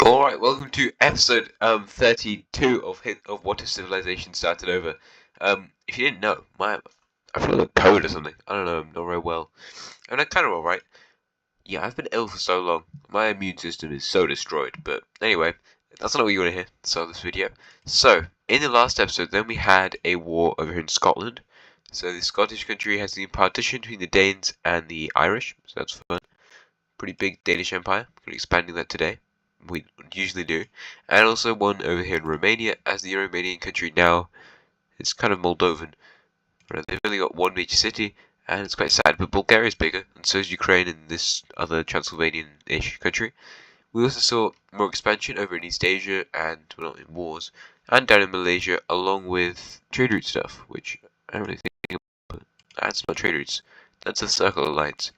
Alright, welcome to episode 32 of What If Civilization Started Over. If you didn't know, I feel like a code or something. I don't know, I'm not very well. I'm kind of alright. Yeah, I've been ill for so long. My immune system is so destroyed. But anyway, that's not what you want to hear. So this video. So in the last episode, then we had a war over here in Scotland. So the Scottish country has been partitioned between the Danes and the Irish. So that's fun. Pretty big Danish empire. We're expanding that today. We usually do, and also one over here in Romania, as the Romanian country now is kind of Moldovan. Right? They've only got one major city, and it's quite sad, but Bulgaria is bigger, and so is Ukraine and this other Transylvanian-ish country. We also saw more expansion over in East Asia, and, well, not in wars, and down in Malaysia, along with trade route stuff, which I don't really think about. That's not trade routes, that's a circle of lines.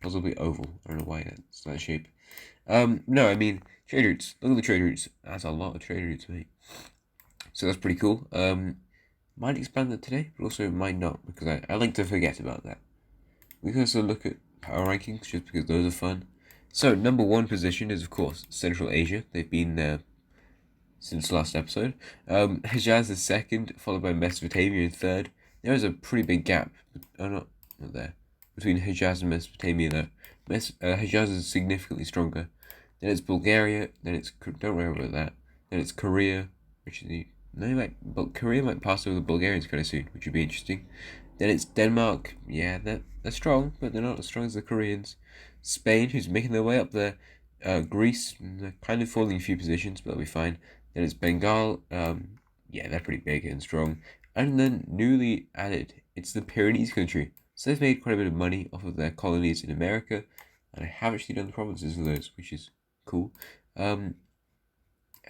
It's a bit oval, I don't know why that's that shape. No, I mean, trade routes. Look at the trade routes. That's a lot of trade routes, mate. So that's pretty cool. Might expand that today, but also might not, because I like to forget about that. We can also look at power rankings, just because those are fun. So, number one position is, of course, Central Asia. They've been there since last episode. Hejaz is second, followed by Mesopotamia in third. There is a pretty big gap. Oh, not there. Between Hejaz and Mesopotamia, though. Hejaz is significantly stronger. Then it's Bulgaria. Then it's don't worry about that. Then it's Korea, which is but Korea might pass over the Bulgarians kind of soon, which would be interesting. Then it's Denmark. Yeah, they're strong, but they're not as strong as the Koreans. Spain, who's making their way up there. Greece, they're kind of falling a few positions, but they'll be fine. Then it's Bengal. Yeah, they're pretty big and strong. And then newly added, it's the Pyrenees country. So they've made quite a bit of money off of their colonies in America, and I have actually done the provinces of those, which is cool. And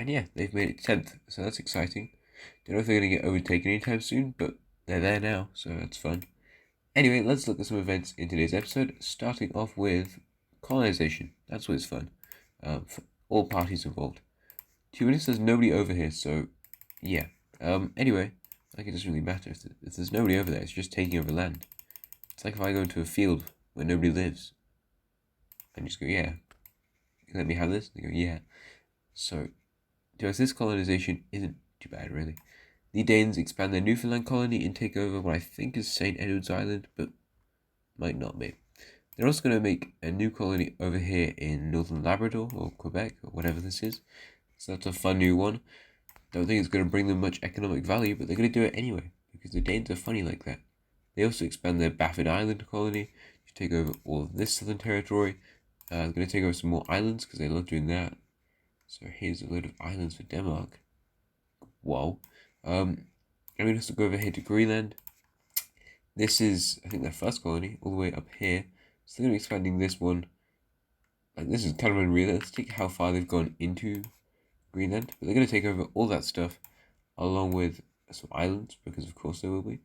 yeah, they've made it 10th, so that's exciting. Don't know if they're going to get overtaken anytime soon, but they're there now, so that's fun. Anyway, let's look at some events in today's episode, starting off with colonisation. That's always fun, for all parties involved. To be honest, there's nobody over here, so yeah. Anyway, like it doesn't really matter if there's nobody over there, it's just taking over land. It's like if I go into a field where nobody lives, and just go, yeah, let me have this? They go, yeah. So, this colonisation isn't too bad, really. The Danes expand their Newfoundland colony and take over what I think is St. Edward's Island, but might not be. They're also going to make a new colony over here in Northern Labrador, or Quebec, or whatever this is. So that's a fun new one. Don't think it's going to bring them much economic value, but they're going to do it anyway, because the Danes are funny like that. They also expand their Baffin Island colony to take over all of this southern territory. They're going to take over some more islands, because they love doing that. So here's a load of islands for Denmark. Whoa. I'm going to also go over here to Greenland. This is, I think, their first colony, all the way up here. So they're going to be expanding this one. Like, this is kind of unrealistic how far they've gone into Greenland. But they're going to take over all that stuff, along with some islands, because of course they will be.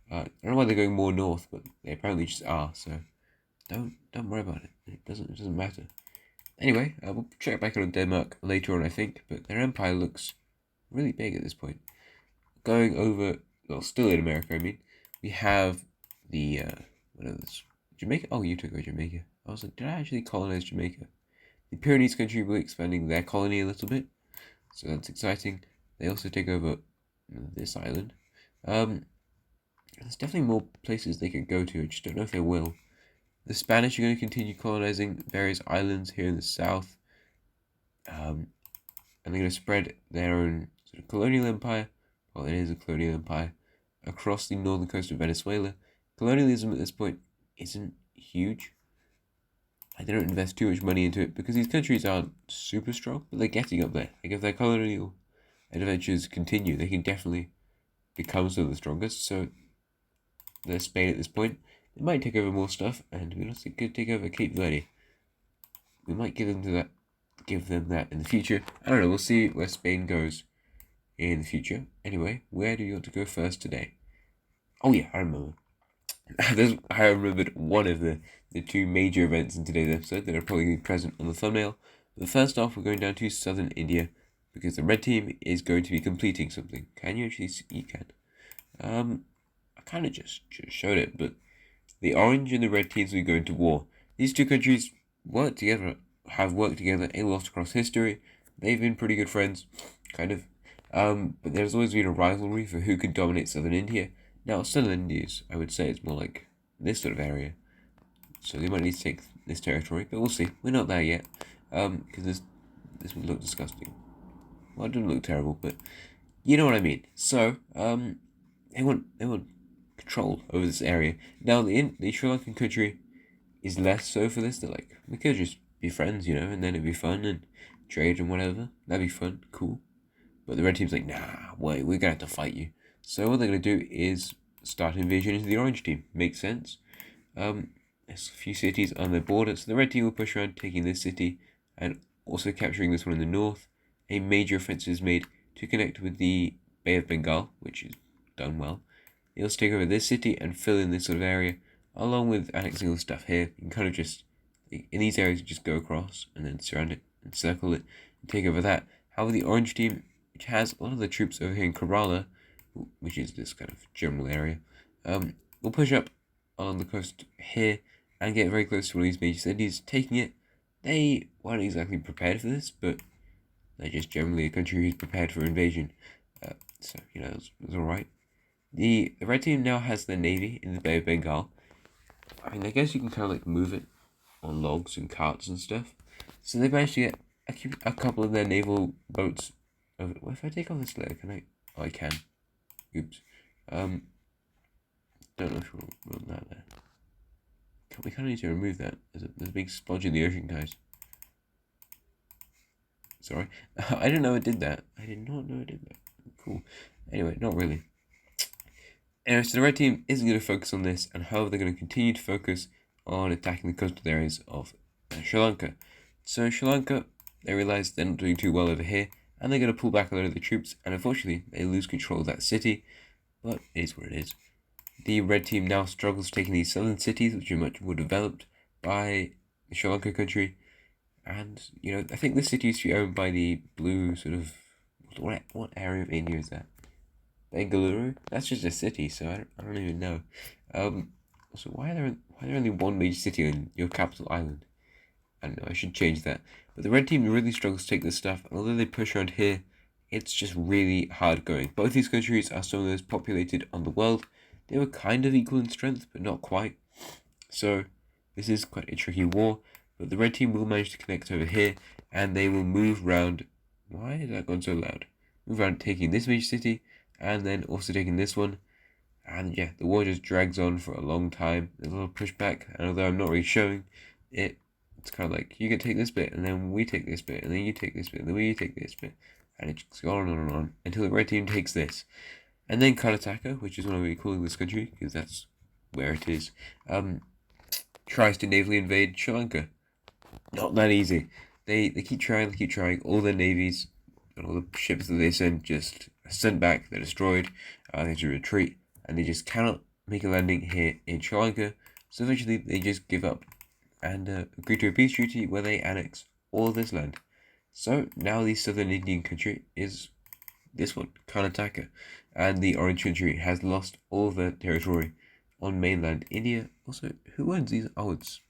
I don't know why they're going more north, but they apparently just are, so don't worry about it. It doesn't matter. Anyway, we'll check back on Denmark later on, I think, but their empire looks really big at this point. Going over, well, still in America, I mean, we have the, whatever this, Jamaica? Oh, you took over Jamaica. I was like, did I actually colonize Jamaica? The Pyrenees country will be expanding their colony a little bit, so that's exciting. They also take over this island. There's definitely more places they could go to, I just don't know if they will. The Spanish are going to continue colonizing various islands here in the south. And they're going to spread their own sort of colonial empire, well, it is a colonial empire, across the northern coast of Venezuela. Colonialism at this point isn't huge. They don't invest too much money into it because these countries aren't super strong, but they're getting up there. Like, if their colonial adventures continue, they can definitely become some of the strongest. So, there's Spain at this point. They might take over more stuff, and we also could take over Cape Verde. We might give them that in the future. I don't know, we'll see where Spain goes in the future. Anyway, where do you want to go first today? Oh yeah, I remember. I remembered one of the two major events in today's episode that are probably going to be present on the thumbnail. But first off, we're going down to southern India, because the red team is going to be completing something. Can you actually see? You can. I kind of just showed it, but the orange and the red teams will be going to war. These two countries have worked together a lot across history, they've been pretty good friends, kind of. But there's always been a rivalry for who could dominate southern India. Now, southern India, I would say, it's more like this sort of area. So they might need to take this territory, but we'll see. We're not there yet. Because this would look disgusting. Well, it doesn't look terrible, but you know what I mean. So, they want control over this area. Now, the Sri Lankan country is less so for this. They're like, we could just be friends, and then it'd be fun and trade and whatever. That'd be fun, cool. But the red team's like, nah, wait, we're gonna have to fight you. So what they're gonna do is start an invasion into the orange team. Makes sense. There's a few cities on their border, so the red team will push around, taking this city and also capturing this one in the north. A major offensive is made to connect with the Bay of Bengal, which is done well. They also take over this city and fill in this sort of area, along with annexing all the stuff here. You can kind of just, in these areas, you just go across and then surround it and circle it and take over that. However, the orange team, which has a lot of the troops over here in Kerala, which is this kind of general area, will push up along the coast here and get very close to one of these major cities. Taking it, they weren't exactly prepared for this, but they're just generally a country who's prepared for invasion. So, it was alright. The red team now has their navy in the Bay of Bengal. I mean, I guess you can kind of like move it on logs and carts and stuff. So they managed to get a couple of their naval boats over. Well, if I take off this layer, can I? Oh, I can. Oops. Don't know if we'll run that there. We kind of need to remove that. There's a big splodge in the ocean, guys. Sorry. I didn't know it did that. I did not know it did that. Cool. Anyway, not really. Anyway, so the red team isn't going to focus on this, and however, they're going to continue to focus on attacking the coastal areas of Sri Lanka. So Sri Lanka, they realize they're not doing too well over here, and they're going to pull back a lot of the troops, and unfortunately, they lose control of that city, but it is what it is. The red team now struggles taking these southern cities, which are much more developed by the Sri Lanka country, and, I think this city used to be owned by the blue sort of, what area of India is that? Bengaluru? That's just a city, so I don't even know. So why are there only one major city on your capital island? I don't know, I should change that. But the red team really struggles to take this stuff, and although they push around here, it's just really hard going. Both these countries are some of the most populated on the world. They were kind of equal in strength, but not quite. So this is quite a tricky war, but the red team will manage to connect over here, and they will move round. Why is that gone so loud? Move around taking this major city, and then also taking this one. And yeah, the war just drags on for a long time. There's a little pushback, and although I'm not really showing it, it's kind of like, you can take this bit, and then we take this bit, and then you take this bit, and then we take this bit. And it just goes on and on until the red team takes this. And then Karnataka, which is what I'm going to be calling this country, because that's where it is, tries to navally invade Sri Lanka. Not that easy. They keep trying. All their navies and all the ships that they send just are sent back. They're destroyed. They have to retreat, and they just cannot make a landing here in Sri Lanka. So eventually, they just give up and agree to a peace treaty where they annex all this land. So now the southern Indian country is this one, Karnataka, and the orange country has lost all of their territory on mainland India. Also, who owns these? Oh, it's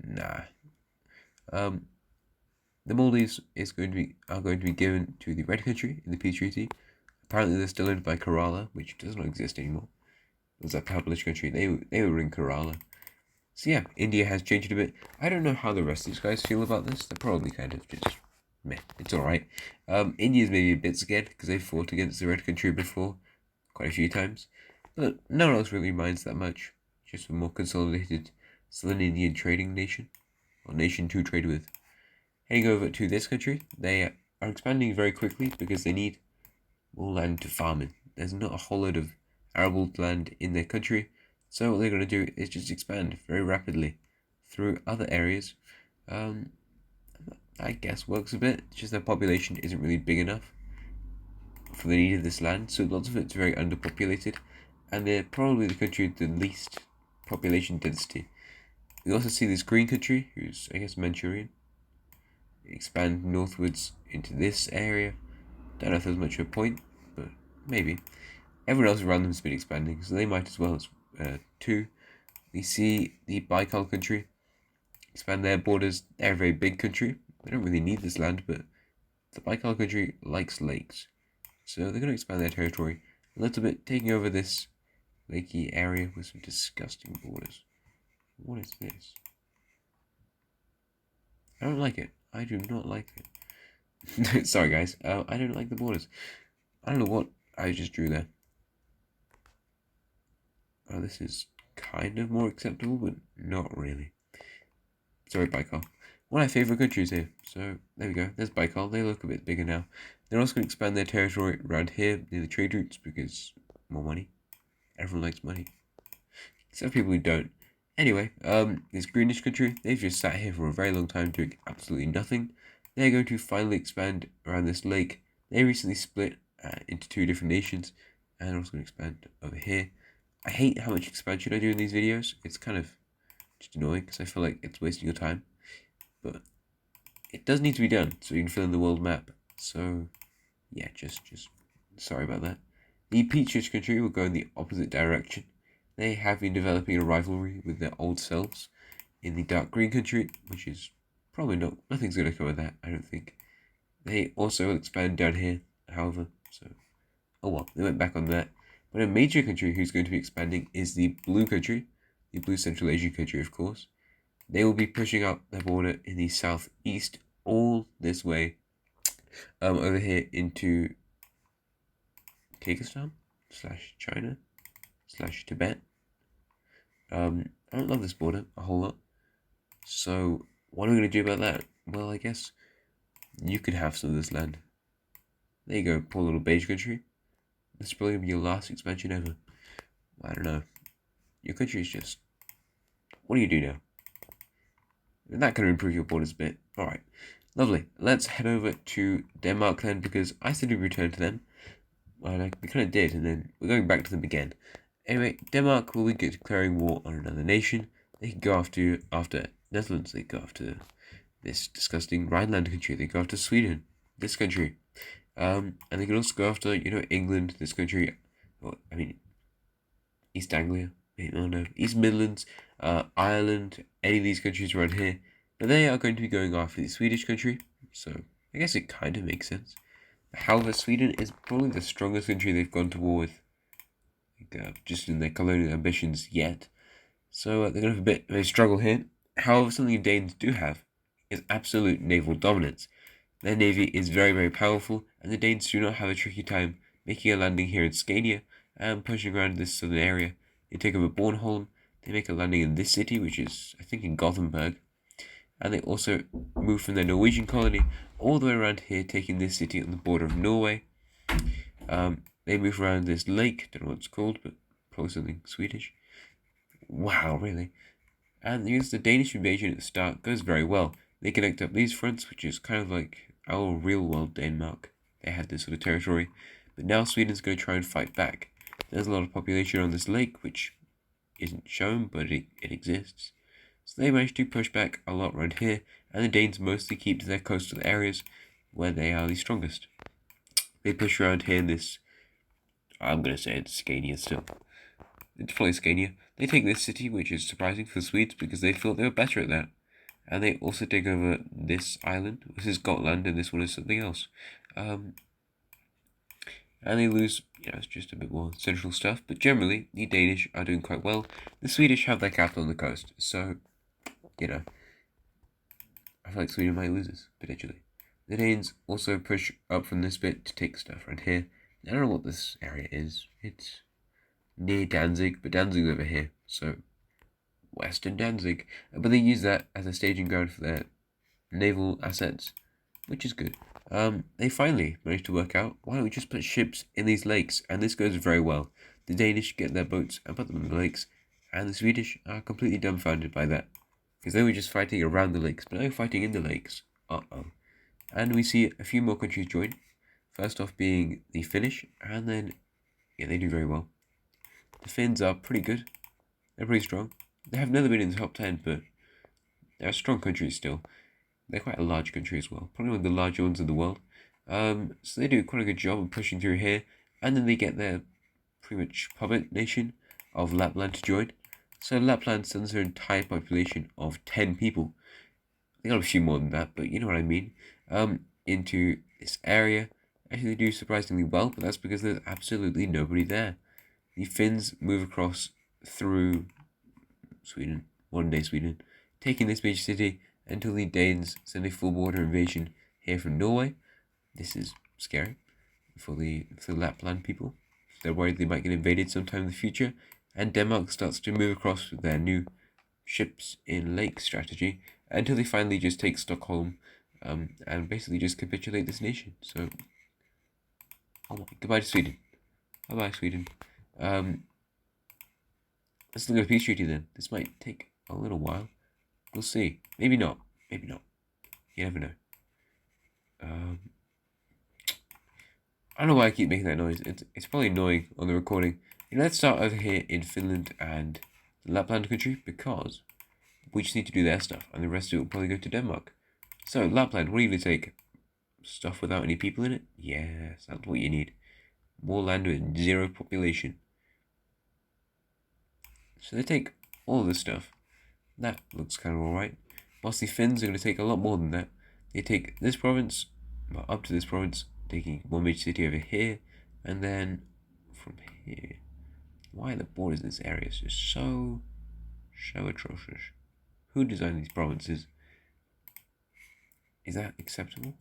the Maldives are going to be given to the red country in the peace treaty. Apparently, they're still owned by Kerala, which does not exist anymore. It was a published country. They were in Kerala. So yeah, India has changed a bit. I don't know how the rest of these guys feel about this. They're probably kind of just meh. It's alright. India's maybe a bit scared because they fought against the red country before quite a few times. But no one else really minds that much. Just a more consolidated southern Indian trading nation. Or nation to trade with. Heading over to this country, they are expanding very quickly because they need more land to farm in. There's not a whole load of arable land in their country. So what they're going to do is just expand very rapidly through other areas. I guess works a bit. It's just their population isn't really big enough for the need of this land. So lots of it's very underpopulated. And they're probably the country with the least population density. We also see this green country, who's, I guess, Manchurian, expand northwards into this area. Don't know if there's much of a point, but maybe. Everyone else around them has been expanding, so they might as well too. We see the Baikal country expand their borders. They're a very big country, They don't really need this land, but the Baikal country likes lakes. So they're going to expand their territory a little bit, taking over this lakey area with some disgusting borders. What is this? I don't like it. I do not like it. Sorry, guys. I don't like the borders. I don't know what I just drew there. Oh, this is kind of more acceptable, but not really. Sorry, Baikal. One of my favourite countries here. So, there we go. There's Baikal. They look a bit bigger now. They're also going to expand their territory around here near the trade routes because more money. Everyone likes money. Except people who don't. Anyway, this greenish country, they've just sat here for a very long time doing absolutely nothing. They're going to finally expand around this lake. They recently split into 2 different nations, and also going to expand over here. I hate how much expansion I do in these videos. It's kind of just annoying because I feel like it's wasting your time. But it does need to be done so you can fill in the world map. So, yeah, just sorry about that. The peachish country will go in the opposite direction. They have been developing a rivalry with their old selves in the dark green country, which is probably nothing's going to come of that, I don't think. They also will expand down here, however, so, oh well, they went back on that. But a major country who's going to be expanding is the blue country, the blue Central Asian country, of course. They will be pushing up their border in the southeast, all this way, over here into Kyrgyzstan / China / Tibet. I don't love this border a whole lot. So, what are we going to do about that? Well, I guess you could have some of this land. There you go, poor little beige country. This is probably going to be your last expansion ever. I don't know. Your country is just... What do you do now? That can improve your borders a bit. Alright, lovely. Let's head over to Denmark then, because I said we'd return to them. Well, we kind of did, and then we're going back to them again. Anyway, Denmark will be declaring war on another nation. They can go after Netherlands. They can go after this disgusting Rhineland country. They go after Sweden, this country. And they can also go after, England, this country. East Anglia. No, East Midlands, Ireland, any of these countries around here. But they are going to be going after the Swedish country. So, I guess it kind of makes sense. However, Sweden is probably the strongest country they've gone to war with. Just in their colonial ambitions yet. So they're going to have a bit of a struggle here. However, something the Danes do have is absolute naval dominance. Their navy is very, very powerful, and the Danes do not have a tricky time making a landing here in Scania and pushing around this southern area. They take over Bornholm, they make a landing in this city, which is, I think, in Gothenburg, and they also move from their Norwegian colony all the way around here, taking this city on the border of Norway. They move around this lake, don't know what it's called, but probably something Swedish. Wow, really? And the Danish invasion at the start goes very well. They connect up these fronts, which is kind of like our real-world Denmark. They had this sort of territory, but now Sweden's going to try and fight back. There's a lot of population on this lake, which isn't shown, but it exists. So they manage to push back a lot around here, and the Danes mostly keep to their coastal areas, where they are the strongest. They push around here in this... I'm going to say it's Scania still. It's probably Scania. They take this city, which is surprising for the Swedes, because they thought they were better at that. And they also take over this island. This is Gotland, and this one is something else. And they lose, it's just a bit more central stuff. But generally, the Danish are doing quite well. The Swedish have their capital on the coast. So, I feel like Sweden might lose this, potentially. The Danes also push up from this bit to take stuff right here. I don't know what this area is. It's near Danzig, but Danzig's over here, so Western Danzig. But they use that as a staging ground for their naval assets, which is good. They finally managed to work out, why don't we just put ships in these lakes? And this goes very well. The Danish get their boats and put them in the lakes, and the Swedish are completely dumbfounded by that, because they were just fighting around the lakes, but now they're fighting in the lakes. And we see a few more countries join. First off being the Finnish, and then, they do very well. The Finns are pretty good. They're pretty strong. They have never been in the top 10, but they're a strong country still. They're quite a large country as well. Probably one of the larger ones in the world. So they do quite a good job of pushing through here. And then they get their pretty much puppet nation of Lapland to join. So Lapland sends their entire population of 10 people. They got a few more than that, but you know what I mean. Into this area. Actually, they do surprisingly well, but that's because there's absolutely nobody there. The Finns move across through Sweden, modern day Sweden, taking this major city until the Danes send a full border invasion here from Norway. This is scary for the Lapland people. They're worried they might get invaded sometime in the future, and Denmark starts to move across with their new ships in lake strategy until they finally just take Stockholm and basically just capitulate this nation. So, goodbye to Sweden. Bye bye, Sweden. Let's look at a peace treaty then. This might take a little while. We'll see. Maybe not. Maybe not. You never know. I don't know why I keep making that noise. It's probably annoying on the recording. Let's start over here in Finland and Lapland country because we just need to do their stuff and the rest of it will probably go to Denmark. So, Lapland, what are you going to take? Stuff without any people in it? Yes, that's what you need. More land with zero population. So they take all of this stuff. That looks kind of alright. Whilst the Finns are going to take a lot more than that. They take this province, well, up to this province, taking one major city over here, and then from here. Why are the borders in this area just so atrocious? Who designed these provinces? Is that acceptable?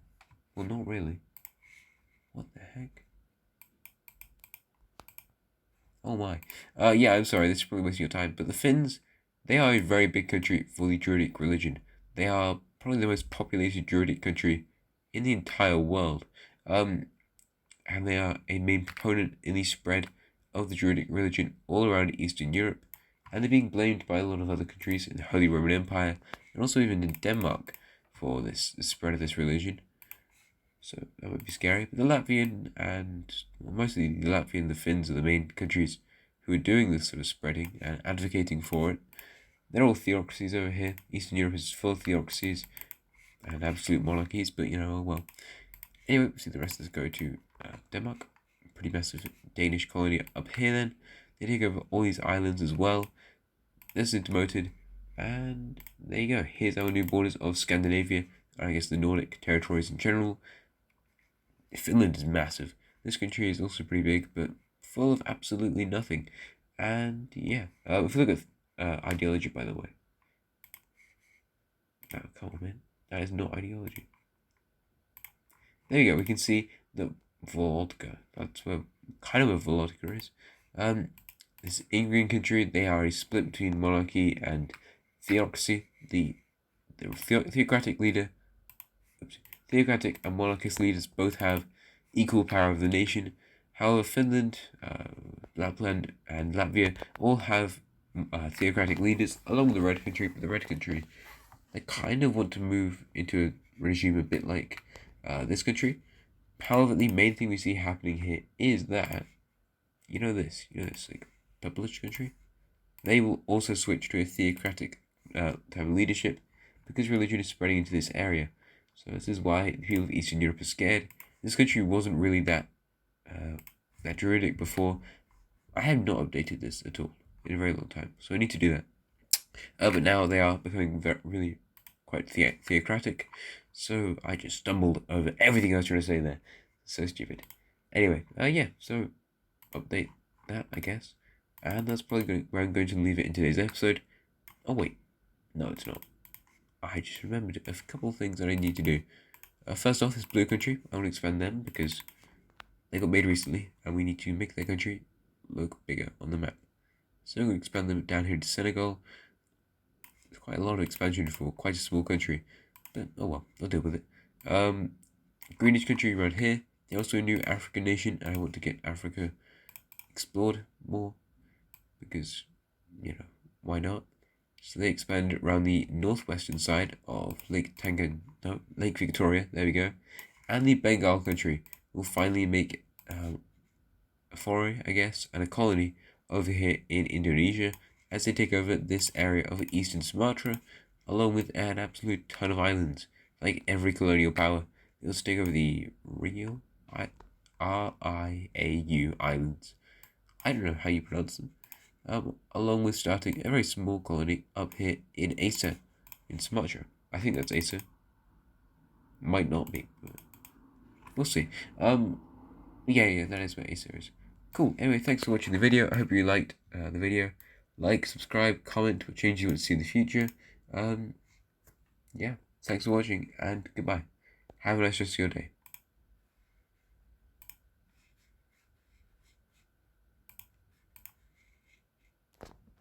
Well, not really. What the heck? Oh my. Yeah, I'm sorry, this is probably wasting your time, but the Finns, they are a very big country for the Druidic religion. They are probably the most populated Druidic country in the entire world. And they are a main proponent in the spread of the Druidic religion all around Eastern Europe. And they're being blamed by a lot of other countries in the Holy Roman Empire, and also even in Denmark, for the spread of this religion. So that would be scary. But the Latvian and mostly the Latvian and the Finns are the main countries who are doing this sort of spreading and advocating for it. They're all theocracies over here. Eastern Europe is full of theocracies and absolute monarchies, but you know, oh well. Anyway, we see the rest of us go to Denmark. Pretty massive Danish colony up here then. They take over all these islands as well. This is demoted. And there you go. Here's our new borders of Scandinavia, and I guess the Nordic territories in general. Finland is massive. This country is also pretty big, but full of absolutely nothing. And yeah, if we look at ideology, by the way. Oh, come on, man. That is not ideology. There you go. We can see the Volodka. That's where kind of where Volodka is. This Ingrian country, they are a split between monarchy and theocracy. The theocratic leader. Theocratic and monarchist leaders both have equal power of the nation. However, Finland, Lapland, and Latvia all have theocratic leaders, along with the Red Country. But the Red Country, they kind of want to move into a regime a bit like this country. However, the main thing we see happening here is that, like Polish country, they will also switch to a theocratic type of leadership because religion is spreading into this area. So this is why the people of Eastern Europe are scared. This country wasn't really that Druidic before. I have not updated this at all in a very long time, so I need to do that. But now they are becoming really quite theocratic. So I just stumbled over everything I was trying to say there. So stupid. Anyway, yeah. So update that, I guess, and that's probably where I'm going to leave it in today's episode. Oh wait, no, it's not. I just remembered a couple of things that I need to do. First off, this blue country, I want to expand them because they got made recently and we need to make their country look bigger on the map. So I'm going to expand them down here to Senegal. It's quite a lot of expansion for quite a small country, but oh well, I'll deal with it. Greenish country around here. They're also a new African nation and I want to get Africa explored more because, why not? So they expand around the northwestern side of Lake Victoria, there we go. And the Bengal country will finally make a foray, I guess, and a colony over here in Indonesia as they take over this area of eastern Sumatra, along with an absolute ton of islands. Like every colonial power, they'll take over the Riau Islands. I don't know how you pronounce them. Along with starting a very small colony up here in Aceh, in Sumatra. I think that's Acer. Might not be, but we'll see. Yeah, that is what Acer is. Cool. Anyway, thanks for watching the video. I hope you liked the video. Like, subscribe, comment what changes you want to see in the future. Yeah, thanks for watching and goodbye. Have a nice rest of your day.